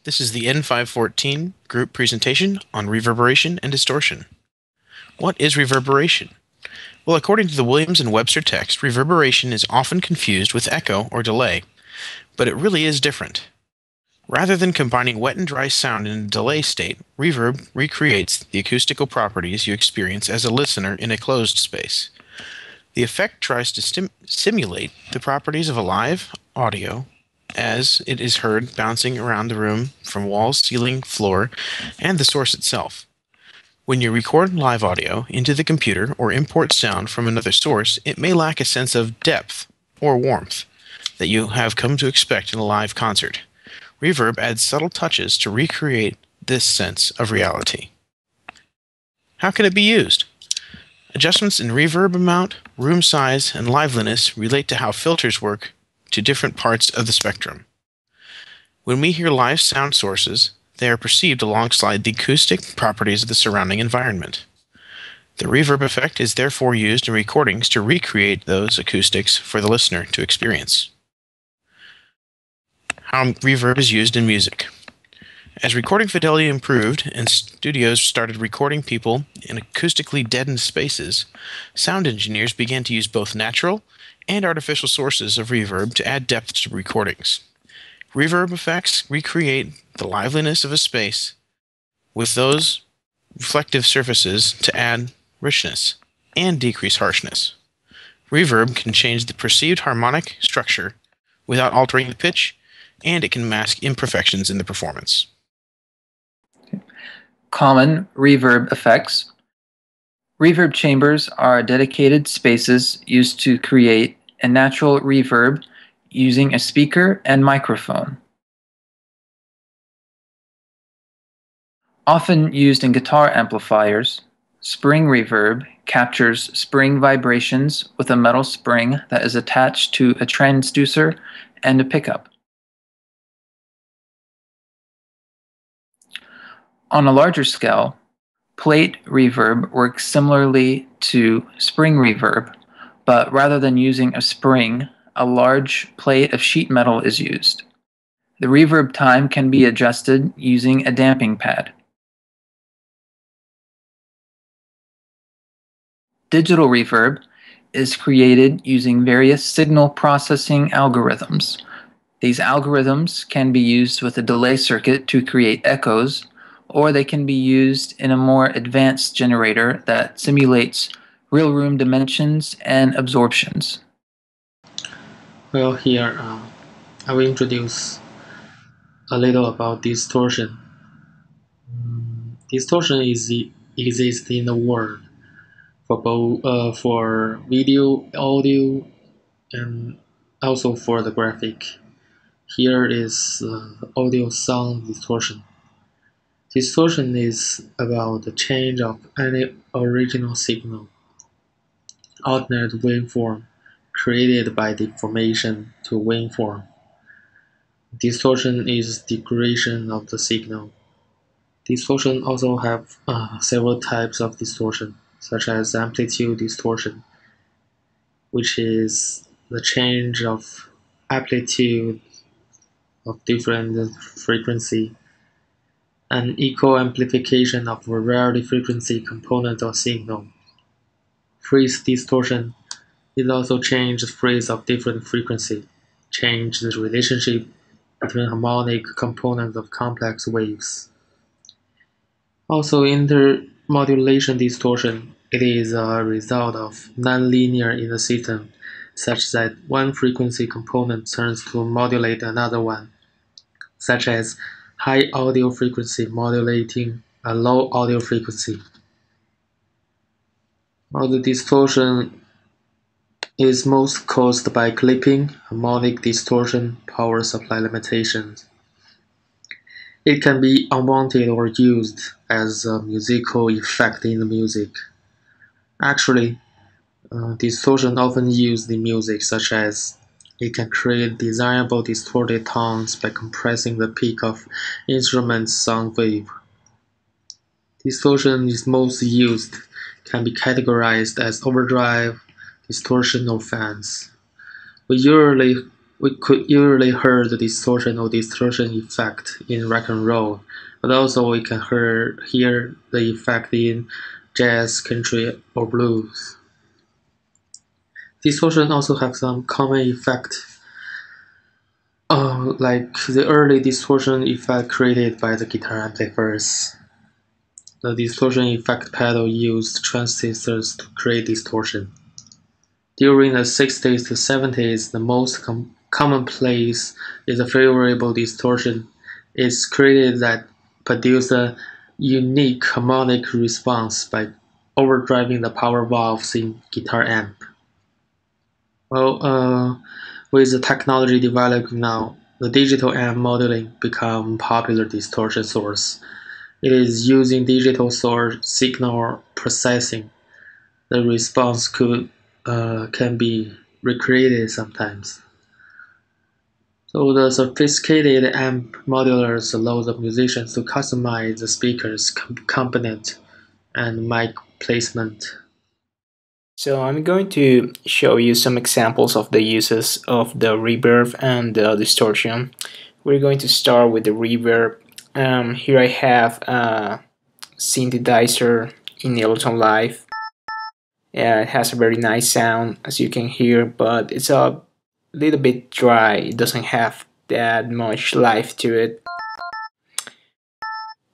This is the N514 group presentation on reverberation and distortion. What is reverberation? Well, according to the Williams and Webster text, reverberation is often confused with echo or delay, but it really is different. Rather than combining wet and dry sound in a delay state, reverb recreates the acoustical properties you experience as a listener in a closed space. The effect tries to simulate the properties of a live audio as it is heard bouncing around the room from walls, ceiling, floor, and the source itself. When you record live audio into the computer or import sound from another source, it may lack a sense of depth or warmth that you have come to expect in a live concert. Reverb adds subtle touches to recreate this sense of reality. How can it be used? Adjustments in reverb amount, room size, and liveliness relate to how filters work to different parts of the spectrum. When we hear live sound sources, they are perceived alongside the acoustic properties of the surrounding environment. The reverb effect is therefore used in recordings to recreate those acoustics for the listener to experience. How reverb is used in music. As recording fidelity improved and studios started recording people in acoustically deadened spaces, sound engineers began to use both natural and artificial sources of reverb to add depth to recordings. Reverb effects recreate the liveliness of a space with those reflective surfaces to add richness and decrease harshness. Reverb can change the perceived harmonic structure without altering the pitch, and it can mask imperfections in the performance. Common reverb effects. Reverb chambers are dedicated spaces used to create a natural reverb using a speaker and microphone. Often used in guitar amplifiers, spring reverb captures spring vibrations with a metal spring that is attached to a transducer and a pickup. On a larger scale, plate reverb works similarly to spring reverb, but rather than using a spring, a large plate of sheet metal is used. The reverb time can be adjusted using a damping pad. Digital reverb is created using various signal processing algorithms. These algorithms can be used with a delay circuit to create echoes, or they can be used in a more advanced generator that simulates real room dimensions and absorptions. Well, here I will introduce a little about distortion. Distortion exists in the world for both for video, audio, and also for the graphic. Here is audio sound distortion. Distortion is about the change of any original signal, alternate waveform, created by deformation to waveform. Distortion is degradation of the signal. Distortion also have several types of distortion, such as amplitude distortion, which is the change of amplitude of different frequency, and equal amplification of a rarity frequency component of signal. Phase distortion is also change the phase of different frequency, change the relationship between harmonic components of complex waves. Also, intermodulation distortion, it is a result of nonlinear in the system, such that one frequency component turns to modulate another one, such as high audio frequency modulating a low audio frequency. While the distortion is most caused by clipping, harmonic distortion, power supply limitations. It can be unwanted or used as a musical effect in the music. Actually, distortion often used in music, such as it can create desirable distorted tones by compressing the peak of instrument's sound wave. Distortion is most used, can be categorized as overdrive, distortion, or fans. We usually we could usually hear the distortion or distortion effect in rock and roll, but also we can hear the effect in jazz, country, or blues. Distortion also have some common effect, like the early distortion effect created by the guitar amplifiers. The distortion effect pedal used transistors to create distortion. During the 60s to 70s, the most commonplace is a favorable distortion. It's created that produce a unique harmonic response by overdriving the power valves in guitar amp. Well, with the technology developing now, the digital amp modeling become popular distortion source. It is using digital source signal processing. The response can be recreated sometimes. So the sophisticated amp modelers allow the musicians to customize the speaker's component and mic placement. So I'm going to show you some examples of the uses of the reverb and the distortion. We're going to start with the reverb. Here I have a synthesizer in Ableton Live. It has a very nice sound, as you can hear, but it's a little bit dry. It doesn't have that much life to it.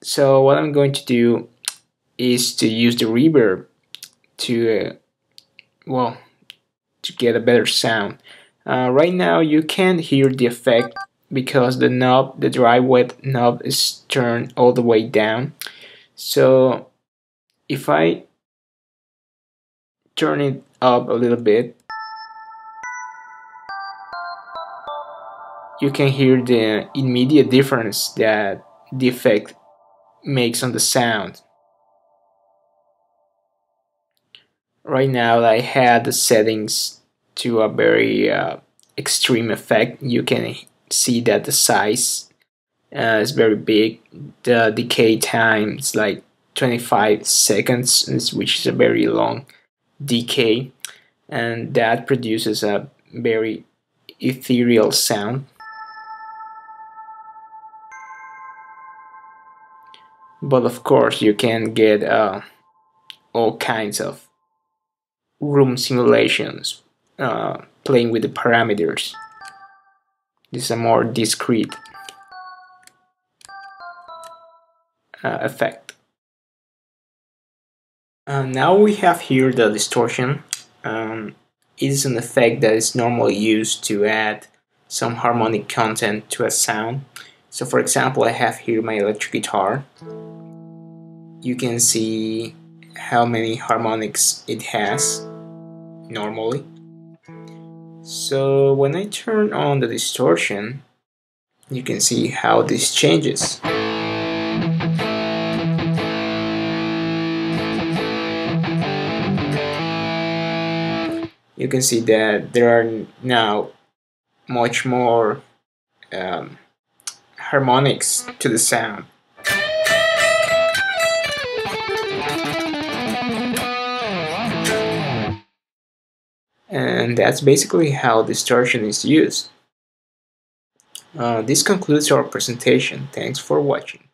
So what I'm going to do is to use the reverb to to get a better sound. Right now you can't hear the effect because the dry wet knob is turned all the way down. So if I turn it up a little bit, you can hear the immediate difference that the effect makes on the sound. Right now I had the settings to a very extreme effect. You can see that the size is very big. The decay time is like 25 seconds, which is a very long decay, and that produces a very ethereal sound. But of course you can get all kinds of room simulations playing with the parameters. This is a more discrete effect. Now we have here the distortion. It is an effect that is normally used to add some harmonic content to a sound. So for example, I have here my electric guitar. You can see how many harmonics it has normally. So when I turn on the distortion, you can see how this changes. You can see that there are now much more harmonics to the sound. And that's basically how distortion is used. This concludes our presentation. Thanks for watching.